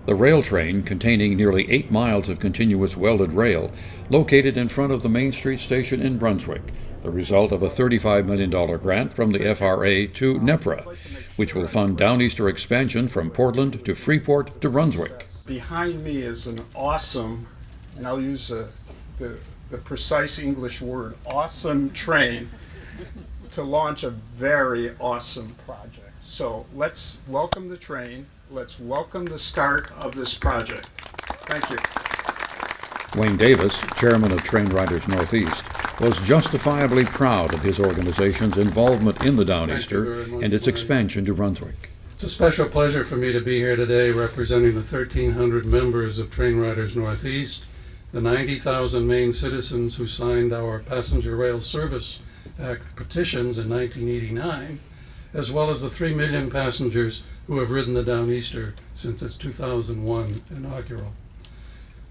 The rail train, containing nearly 8 miles of continuous welded rail, located in front of the Main Street station in Brunswick, the result of a $35 million grant from the FRA to NNEPRA, which will fund Downeaster expansion from Portland to Freeport to Brunswick. Behind me is an awesome, and I'll use the precise English word, awesome train to launch a very awesome project. So let's welcome the train. Let's welcome the start of this project. Thank you. Wayne Davis, chairman of TrainRiders Northeast, was justifiably proud of his organization's involvement in the Downeaster and its expansion to Brunswick. It's a special pleasure for me to be here today representing the 1,300 members of TrainRiders Northeast, the 90,000 Maine citizens who signed our Passenger Rail Service Act petitions in 1989, as well as the 3 million passengers who have ridden the Downeaster since its 2001 inaugural.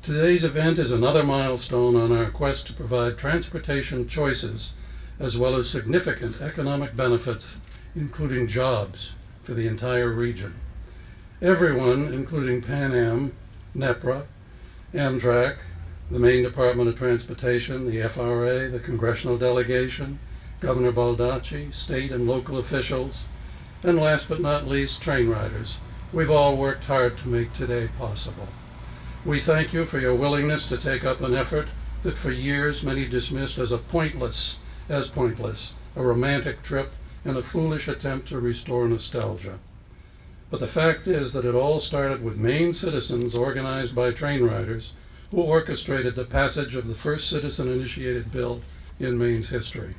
Today's event is another milestone on our quest to provide transportation choices as well as significant economic benefits, including jobs, for the entire region. Everyone, including Pan Am, NNEPRA, Amtrak, the Maine Department of Transportation, the FRA, the congressional delegation, Governor Baldacci, state and local officials, and last but not least, TrainRiders. We've all worked hard to make today possible. We thank you for your willingness to take up an effort that for years many dismissed as pointless, a romantic trip and a foolish attempt to restore nostalgia. But the fact is that it all started with Maine citizens organized by TrainRiders who orchestrated the passage of the first citizen-initiated bill in Maine's history.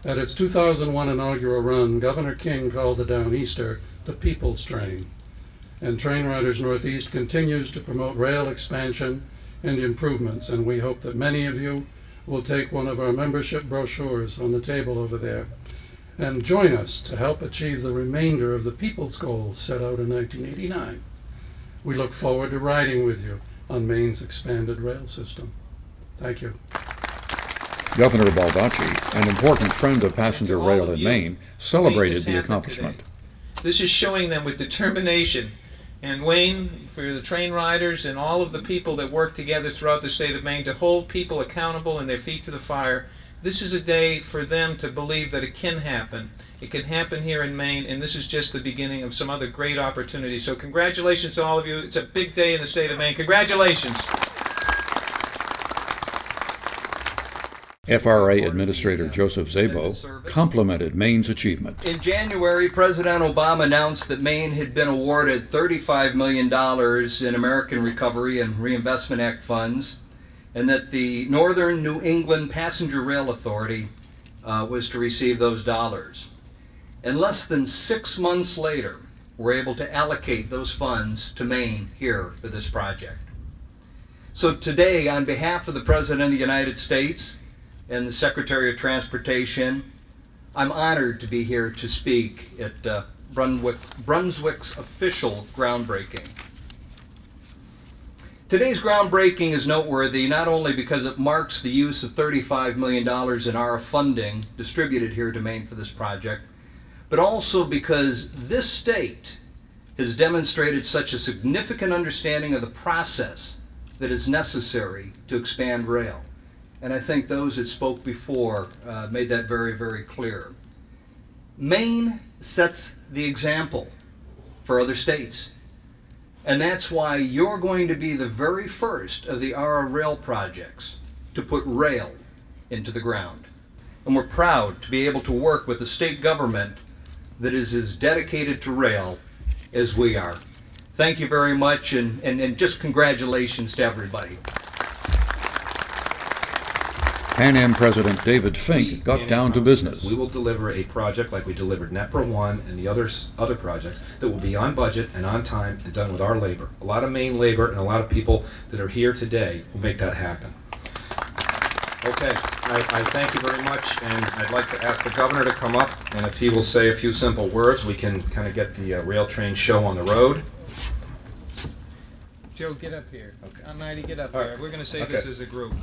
At its 2001 inaugural run, Governor King called the Downeaster the People's Train, and TrainRiders Northeast continues to promote rail expansion and improvements, and we hope that many of you will take one of our membership brochures on the table over there and join us to help achieve the remainder of the people's goals set out in 1989. We look forward to riding with you on Maine's expanded rail system. Thank you. Governor Baldacci, an important friend of passenger rail in Maine, celebrated the accomplishment. This is showing them with determination. And Wayne, for the TrainRiders and all of the people that work together throughout the state of Maine to hold people accountable and their feet to the fire, this is a day for them to believe that it can happen. It can happen here in Maine, and this is just the beginning of some other great opportunities. So congratulations to all of you. It's a big day in the state of Maine. Congratulations. FRA Administrator Joseph Szabo complimented Maine's achievement. In January, President Obama announced that Maine had been awarded $35 million in American Recovery and Reinvestment Act funds, and that the Northern New England Passenger Rail Authority was to receive those dollars. And less than 6 months later, we're able to allocate those funds to Maine here for this project. So today, on behalf of the President of the United States and the Secretary of Transportation, I'm honored to be here to speak at Brunswick's official groundbreaking. Today's groundbreaking is noteworthy not only because it marks the use of $35 million in our funding distributed here to Maine for this project, but also because this state has demonstrated such a significant understanding of the process that is necessary to expand rail. And I think those that spoke before made that very, very clear. Maine sets the example for other states. And that's why you're going to be the very first of the ARA rail projects to put rail into the ground. And we're proud to be able to work with a state government that is as dedicated to rail as we are. Thank you very much, and just congratulations to everybody. Pan Am President David Fink got down to business. We will deliver a project like we delivered NNEPRA 1 and the other projects that will be on budget and on time and done with our labor. A lot of Maine labor and a lot of people that are here today will make that happen. Okay, I thank you very much, and I'd like to ask the governor to come up, and if he will say a few simple words, we can kind of get the rail train show on the road. Joe, get up here. Okay. Almighty, get up All here. right. We're going to say Okay. this as a group.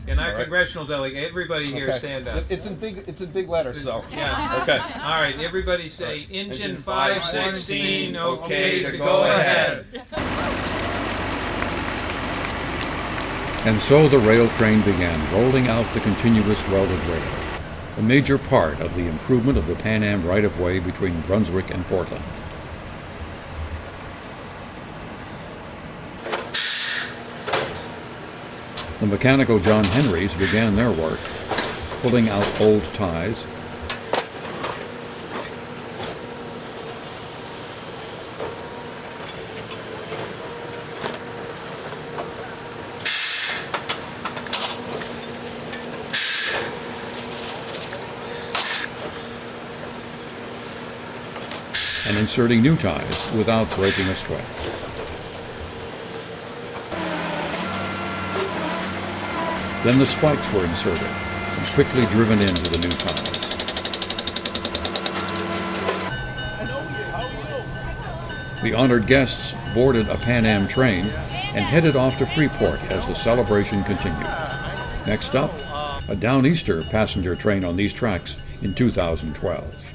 And our All right. congressional delegate, everybody here stand up. It's in big letters, so. Yeah. Okay. All right, everybody say, Engine Engine 516, okay to go ahead. And so the rail train began rolling out the continuous welded rail, a major part of the improvement of the Pan Am right-of-way between Brunswick and Portland. The mechanical John Henrys began their work, pulling out old ties, and inserting new ties without breaking a sweat. Then the spikes were inserted and quickly driven into the new ties. The honored guests boarded a Pan Am train and headed off to Freeport as the celebration continued. Next up, a Downeaster passenger train on these tracks in 2012.